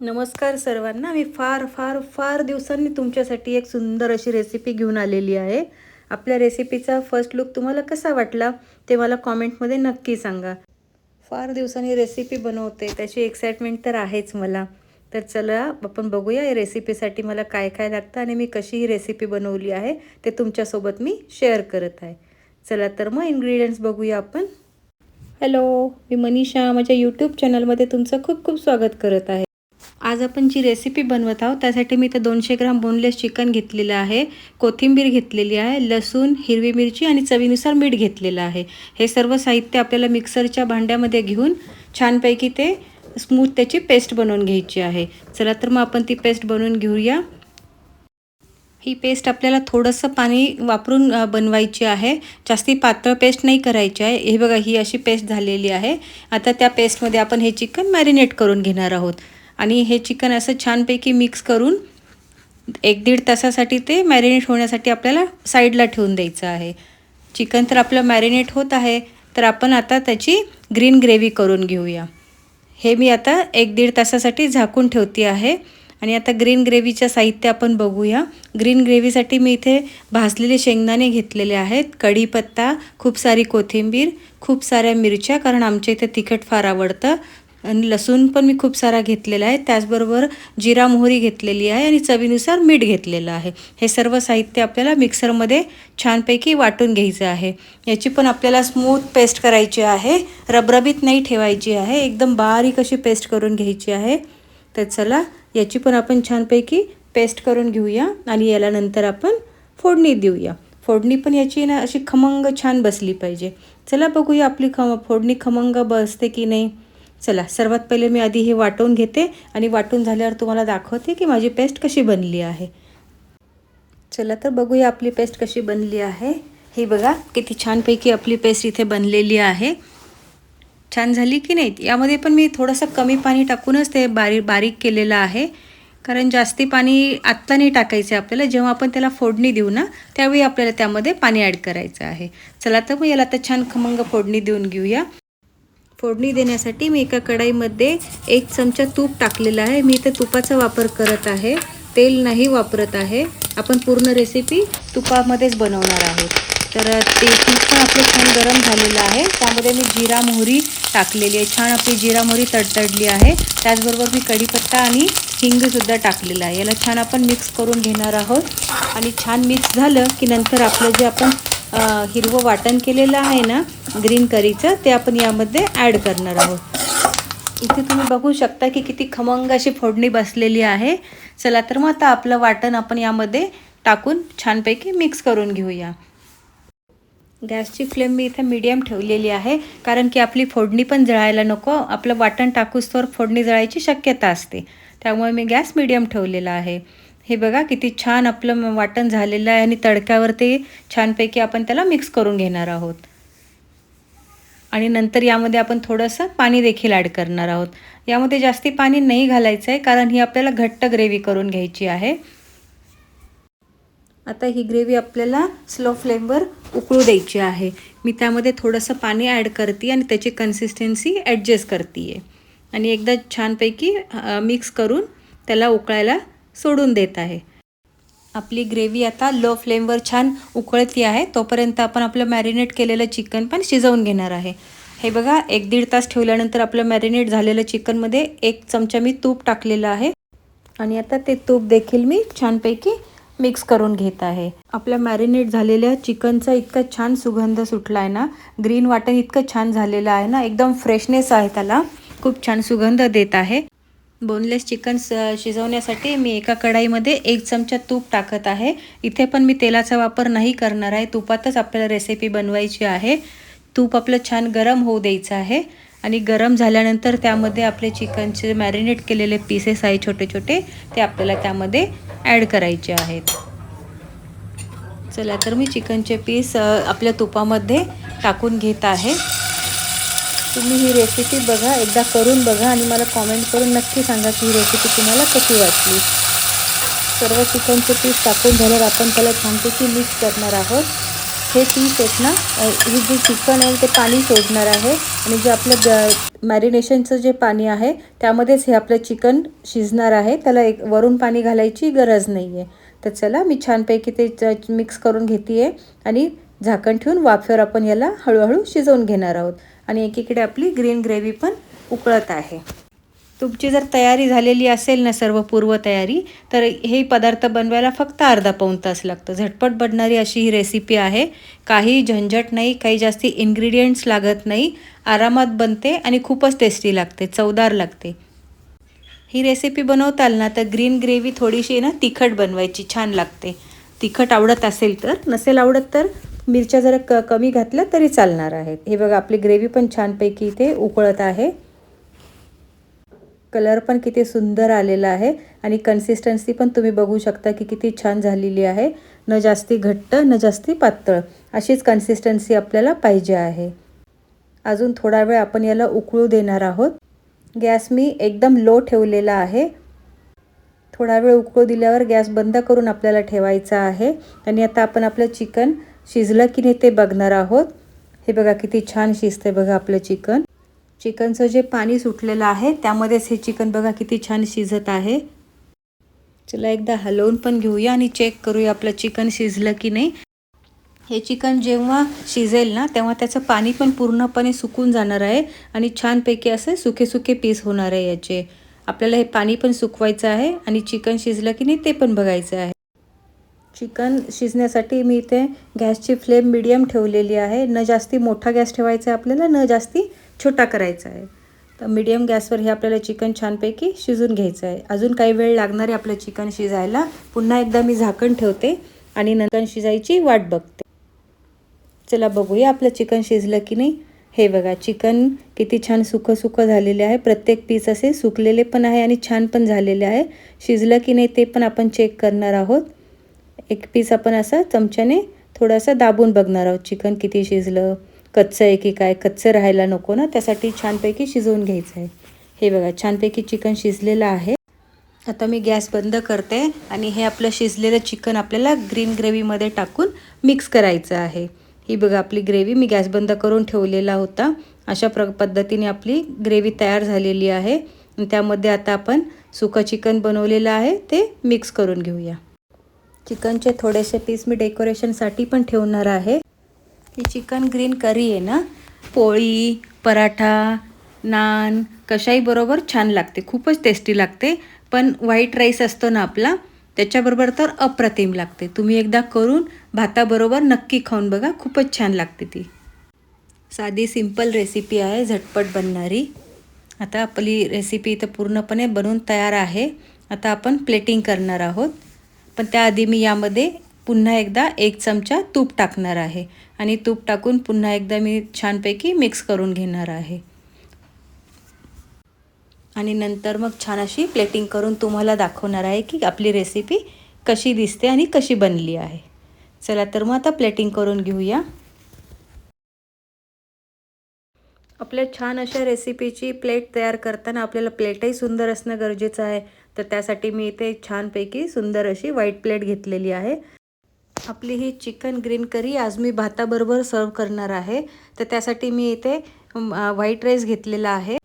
नमस्कार सर्वांना. मी फार फार फार दिवसांनी तुमच्यासाठी एक सुंदर अशी रेसिपी घेऊन आलेली आहे. आपल्या रेसिपीचा फर्स्ट लुक तुम्हाला कसा वाटला ते मला कॉमेंटमध्ये नक्की सांगा. फार दिवसांनी रेसिपी बनवते त्याची एक्साइटमेंट तर आहेच मला. तर चला आपण बघूया या रेसिपीसाठी मला काय काय लागतं आणि मी कशी ही रेसिपी बनवली आहे ते तुमच्यासोबत मी शेअर करत आहे. चला तर मग इन्ग्रेडियंट्स बघूया आपण. हॅलो, मी मनीषा माझ्या यूट्यूब चॅनलमध्ये तुमचं खूप खूप स्वागत करत आहे. आज आपण जी रेसिपी बनवत आहोत त्यासाठी मी इथं 200 ग्राम बोनलेस चिकन घेतलेलं आहे, कोथिंबीर घेतलेली आहे, लसूण, हिरवी मिरची आणि चवीनुसार मीठ घेतलेलं आहे. हे सर्व साहित्य आपल्याला मिक्सरच्या भांड्यामध्ये घेऊन छानपैकी ते स्मूथ त्याची पेस्ट बनवून घ्यायची आहे. चला तर मग आपण ती पेस्ट बनवून घेऊया. ही पेस्ट आपल्याला थोडंसं पाणी वापरून बनवायची आहे. जास्ती पातळ पेस्ट नाही करायची आहे. हे बघा, ही अशी पेस्ट झालेली आहे. आता त्या पेस्टमध्ये आपण हे चिकन मॅरिनेट करून घेणार आहोत आणि हे चिकन असं छानपैकी मिक्स करून 1-1.5 तासासाठी ते मॅरिनेट होण्यासाठी आपल्याला साईडला ठेवून द्यायचं आहे. चिकन तर आपलं मॅरिनेट होत आहे, तर आपण आता त्याची ग्रीन ग्रेव्ही करून घेऊया. हे मी आता 1-1.5 तासासाठी झाकून ठेवते आहे. आणि आता ग्रीन ग्रेव्हीचं साहित्य आपण बघूया. ग्रीन ग्रेव्हीसाठी मी इथे भाजलेले शेंगदाणे घेतलेले आहेत, कढीपत्ता, खूप सारी कोथिंबीर, खूप साऱ्या मिरच्या, कारण आमच्या इथे तिखट फार आवडतं, आणि लसूण पण मी खूप सारा घेतलेला आहे. त्याचबरोबर जिरा मोहरी घेतलेली आहे आणि चवीनुसार मीठ घेतलेलं आहे. हे सर्व साहित्य आपल्याला मिक्सरमध्ये छानपैकी वाटून घ्यायचं आहे. याची पण आपल्याला स्मूथ पेस्ट करायची आहे, रबरबीत नाही ठेवायची आहे, एकदम बारीक अशी पेस्ट करून घ्यायची आहे. तर चला याची पण आपण छानपैकी पेस्ट करून घेऊया आणि याला नंतर आपण फोडणी देऊया. फोडणी पण याची ना अशी खमंग छान बसली पाहिजे. चला बघूया आपली फोडणी खमंग बसते की नाही. चला, सर्वात पहिले मी आधी हे वाटून घेते आणि वाटून झाल्यावर तुम्हाला दाखवते की माझी पेस्ट कशी बनली आहे. चला तर बघूया आपली पेस्ट कशी बनली आहे. हे बघा, किती छानपैकी आपली पेस्ट इथे बनलेली आहे. छान झाली की नाही. यामध्ये पण मी थोडंसं कमी पाणी टाकूनच ते बारीक केलेलं आहे, कारण जास्ती पाणी आत्ता नाही टाकायचं आहे आपल्याला. जेव्हा आपण त्याला फोडणी देऊ ना त्यावेळी आपल्याला त्यामध्ये पाणी ॲड करायचं आहे. चला तर मग याला आता छान खमंग फोडणी देऊन घेऊया. फोडणी देण्यासाठी मी एका कढईमध्ये 1 चमचा तूप टाकलेला आहे. मी इथे तुपाचा वापर करत आहे, तेल नाही वापरत आहे. आपण पूर्ण रेसिपी तुपामध्येच बनवणार आहोत. तर ते तूप पण आपलं छान गरम झालेलं आहे. त्यामध्ये मी जिरा मोहरी टाकलेली आहे. छान आपली जिरा मोहरी तडतडली आहे. त्याचबरोबर मी कढीपत्ता आणि हिंगसुद्धा टाकलेला आहे. याला छान आपण मिक्स करून घेणार आहोत आणि छान मिक्स झालं की नंतर आपलं जे आपण हिरवं वाटण केलेलं आहे ना ग्रीन करीचं, ते आपण यामध्ये ॲड करणार आहोत. इथे तुम्ही बघू शकता की किती खमंग अशी फोडणी बसलेली आहे. चला तर मग आता आपलं वाटण आपण यामध्ये टाकून छानपैकी मिक्स करून घेऊया. गॅसची फ्लेम मी इथे मीडियम ठेवलेली आहे, कारण की आपली फोडणी पण जळायला नको. आपलं वाटण टाकूस्तोवर फोडणी जळायची शक्यता असते, त्यामुळे मी गॅस मीडियम ठेवलेला आहे. हे बघा किती छान आपलं वाटण झालेलं आहे आणि तडक्यावरती छानपैकी आपण त्याला मिक्स करून घेणार आहोत. आणि नंतर यामध्ये आपण थोडंसं पाणी देखील ॲड करणार आहोत. यामध्ये जास्ती पाणी नाही घालायचं आहे, कारण ही आपल्याला घट्ट ग्रेव्ही करून घ्यायची आहे. आता ही ग्रेव्ही आपल्याला स्लो फ्लेमवर उकळू द्यायची आहे. मी त्यामध्ये थोडंसं पाणी ॲड करते आणि त्याची कन्सिस्टन्सी ॲडजस्ट करते आहे आणि एकदा छानपैकी मिक्स करून त्याला उकळायला सोडून देत आहे. आपली ग्रेव्ही आता लो फ्लेमवर छान उकळती आहे. तोपर्यंत आपण आपलं मॅरिनेट केलेलं चिकन पण शिजवून घेणार आहे. हे बघा, 1-1.5 तास ठेवल्यानंतर आपलं मॅरिनेट झालेलं चिकनमध्ये 1 चमचा मी तूप टाकलेलं आहे आणि आता ते तूप देखील मी छानपैकी मिक्स करून घेत आहे. आपल्या मॅरिनेट झालेल्या चिकनचा इतका छान सुगंध सुटला आहे ना, ग्रीन वाटण इतकं छान झालेलं आहे ना, एकदम फ्रेशनेस आहे, त्याला खूप छान सुगंध देत आहे. बोनलेस चिकन शिजवण्यासाठी मी एका कढईमध्ये 1 चमचा तूप टाकत आहे. इथे पण मी तेलाचा वापर नाही करणार आहे, तुपातच आपल्याला रेसिपी बनवायची आहे. तूप आपलं छान गरम होऊ द्यायचं आहे आणि गरम झाल्यानंतर त्यामध्ये आपले चिकनचे मॅरिनेट केलेले पीसेस आहे छोटे छोटे, ते आपल्याला त्यामध्ये ॲड करायचे आहेत. चला तर मी चिकनचे पीस आपल्या तुपामध्ये टाकून घेत आहे. तुम्ही ही रेसिपी बघा, एकदा करून बघा आणि मला कॉमेंट करून नक्की सांगा की ही रेसिपी तुम्हाला कशी वाटली. सर्व चिकनचे पीस टाकून झाल्यावर आपण त्याला छानपैकी मिक्स करणार आहोत. हे पीस आहेत ना, हे जे चिकन आहे ते पाणी सोडणार आहे आणि जे आपलं मॅरिनेशनचं जे पाणी आहे त्यामध्येच हे आपलं चिकन शिजणार आहे. त्याला एक वरून पाणी घालायची गरज नाही आहे. तर चला मी छानपैकी ते मिक्स करून घेते आहे आणि झाकण ठेवून वाफेवर आपण याला हळूहळू शिजवून घेणार आहोत. आणि एकीकडे आपली ग्रीन ग्रेव्ही पण उकळत आहे. तुमची जर तयारी झालेली असेल ना, सर्व पूर्वतयारी, तर हे पदार्थ बनवायला फक्त अर्धा पाऊण तास लागतं. झटपट बनणारी अशी ही रेसिपी आहे. काही झंझट नाही, काही जास्ती इन्ग्रेडियंट्स लागत नाही. आरामात बनते आणि खूपच टेस्टी लागते, चवदार लागते. ही रेसिपी बनवताल ना तर ग्रीन ग्रेव्ही थोडीशी ना तिखट बनवायची, छान लागते. तिखट आवडत असेल तर, नसेल आवडत तर मिरच्या जरा कमी घातल्या तरी चालणार आहेत. हे बघा आपली ग्रेव्ही पण छानपैकी इथे उकळत आहे. कलर पण किती सुंदर आलेला आहे आणि कन्सिस्टन्सी पण तुम्ही बघू शकता की किती छान झालेली आहे. न जास्ती घट्ट न जास्ती पातळ, अशीच कन्सिस्टन्सी आपल्याला पाहिजे आहे. अजून थोडा वेळ आपण याला उकळू देणार आहोत. गॅस मी एकदम लो ठेवलेला आहे. थोडा वेळ उकळू दिल्यावर गॅस बंद करून आपल्याला ठेवायचा आहे. आणि आता आपण आपलं चिकन शिजलं की नाही ते बघणार आहोत. हे बघा किती छान शिजतंय बघा आपलं चिकन. चिकनचं जे पाणी सुटलेलं आहे त्यामध्येच हे चिकन बघा किती छान शिजत आहे. चला एकदा हलवून पण घेऊया आणि चेक करूया आपलं चिकन शिजलं की नाही. हे चिकन जेव्हा शिजेल ना तेव्हा त्याचं पाणी पण पूर्णपणे सुकून जाणार आहे आणि छानपैकी असे सुके सुके पीस होणार आहे याचे. आपल्याला हे पाणी पण सुकवायचं आहे आणि चिकन शिजलं की नाही ते पण बघायचं आहे. चिकन शिजण्यासाठी मी इथे गॅसची फ्लेम मीडियम ठेवलेली आहे. न जास्ती मोठा गॅस ठेवायचा आहे आपल्याला, न जास्ती छोटा करायचा आहे. तर मीडियम गॅसवर हे आपल्याला चिकन छानपैकी शिजून घ्यायचं आहे. अजून काही वेळ लागणार आहे आपलं चिकन शिजायला. पुन्हा एकदा मी झाकण ठेवते आणि नंतर शिजायची वाट बघते. चला बघूया आपलं चिकन शिजलं की नाही. हे बघा चिकन किती छान सुकं झालेले आहे. प्रत्येक पीस असे सुकलेले पण आहे आणि छान पण झालेले आहे. शिजलं की नाही ते पण आपण चेक करणार आहोत. एक पीस आपण असा चमच्याने थोडासा दाबून बघणार आहोत चिकन किती शिजलं, कच्चं आहे की काय. कच्चं राहायला नको ना, त्यासाठी छानपैकी शिजवून घ्यायचं आहे. हे बघा छानपैकी चिकन शिजलेलं आहे. आता मी गॅस बंद करते आणि हे आपलं शिजलेलं चिकन आपल्याला ग्रीन ग्रेव्हीमध्ये टाकून मिक्स करायचं आहे. ही बघा आपली ग्रेव्ही मी गॅस बंद करून ठेवलेला होता. अशा पद्धतीने आपली ग्रेव्ही तयार झालेली आहे. त्यामध्ये आता आपण सुकं चिकन बनवलेलं आहे ते मिक्स करून घेऊया. चिकनचे थोडेसे पीस मी डेकोरेशनसाठी पण ठेवणार आहे. ही चिकन ग्रीन करी आहे ना, पोळी, पराठा, नान कशाही बरोबर छान लागते, खूपच टेस्टी लागते. पण व्हाईट राईस असतो ना आपला, त्याच्याबरोबर तर अप्रतिम लागते. तुम्ही एकदा करून भाताबरोबर नक्की खाऊन बघा, खूपच छान लागते ती. साधी सिंपल रेसिपी आहे, झटपट बनणारी. आता आपली रेसिपी इथं पूर्णपणे बनवून तयार आहे. आता आपण प्लेटिंग करणार आहोत. पण त्याआधी मी यामध्ये पुन्हा एकदा 1 चमचा तूप टाकणार आहे आणि तूप टाकून पुन्हा एकदा मी छानपैकी मिक्स करून घेणार आहे. आणि नंतर मग छान अशी प्लेटिंग करून तुम्हाला दाखवणार आहे की आपली रेसिपी कशी दिसते आणि कशी बनली आहे. चला तर मग आता प्लेटिंग करून घेऊया. आपल्या छान अशा रेसिपीची प्लेट तयार करताना आपल्याला प्लेटही सुंदर असणं गरजेचं आहे. तर त्यासाठी मी इथे छानपैकी सुंदर अशी व्हाईट प्लेट घेतलेली आहे. आपली ही चिकन ग्रीन करी आज मी भाताबरोबर सर्व करणार आहे. तर त्यासाठी मी इथे व्हाईट राईस घेतलेला आहे.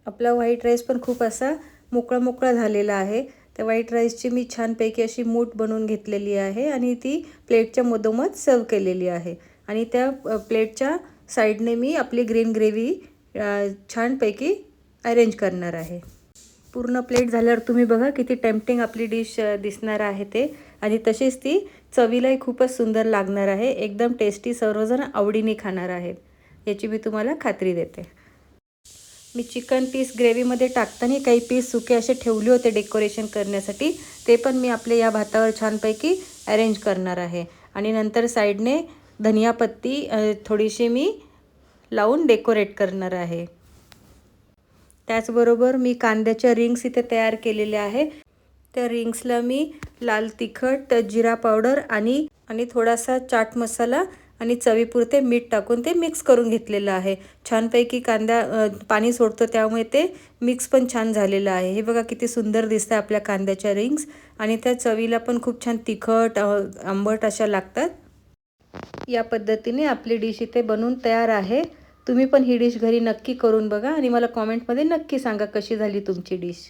आपला व्हाईट राईस पण खूप असा मोकळा झालेला आहे. त्या व्हाईट राईसची मी छानपैकी अशी मूठ बनवून घेतलेली आहे आणि ती प्लेटच्या मधोमध सर्व केलेली आहे. आणि त्या प्लेटच्या साईडने मी आपली ग्रीन ग्रेव्ही छानपैकी अरेंज करणार आहे. पूर्ण प्लेट झाल्यावर तुम्ही बघा किती टेम्पटिंग आपली डिश दिसणार आहे ते. आणि तशीच ती चवीलाही खूपच सुंदर लागणार आहे. एकदम टेस्टी, सर्वजण आवडीने खाणार आहेत याची मी तुम्हाला खात्री देते. मी चिकन पीस ग्रेव्हीमध्ये टाकताना काही पीस सुके असे ठेवले होते डेकोरेशन करण्यासाठी. ते पण मी आपल्या या भातावर छानपैकी अरेंज करणार आहे. आणि नंतर साईडने धनिया पत्ती थोडीशी मी लावून डेकोरेट करणार आहे. त्याचबरोबर मी कांद्याच्या रिंग्स इथे तयार केलेल्या आहे. त्या रिंग्सला मी लाल तिखट, जिरा पावडर आणि थोडासा चाट मसाला आणि चवीपुरते मीठ टाकून ते मिक्स करून घेतलेलं आहे. छानपैकी कांदा पाणी सोडतो त्यामुळे ते मिक्स पण छान झालेलं आहे. हे बघा किती सुंदर दिसतं आपल्या कांद्याच्या रिंग्स. आणि त्या चवीला पण खूप छान तिखट, आंबट अशा लागतात. या पद्धतीने आपली डिश इथे बनवून तयार आहे. तुम्ही पण ही डिश घरी नक्की करून बघा आणि मला कॉमेंटमध्ये नक्की सांगा कशी झाली तुमची डिश.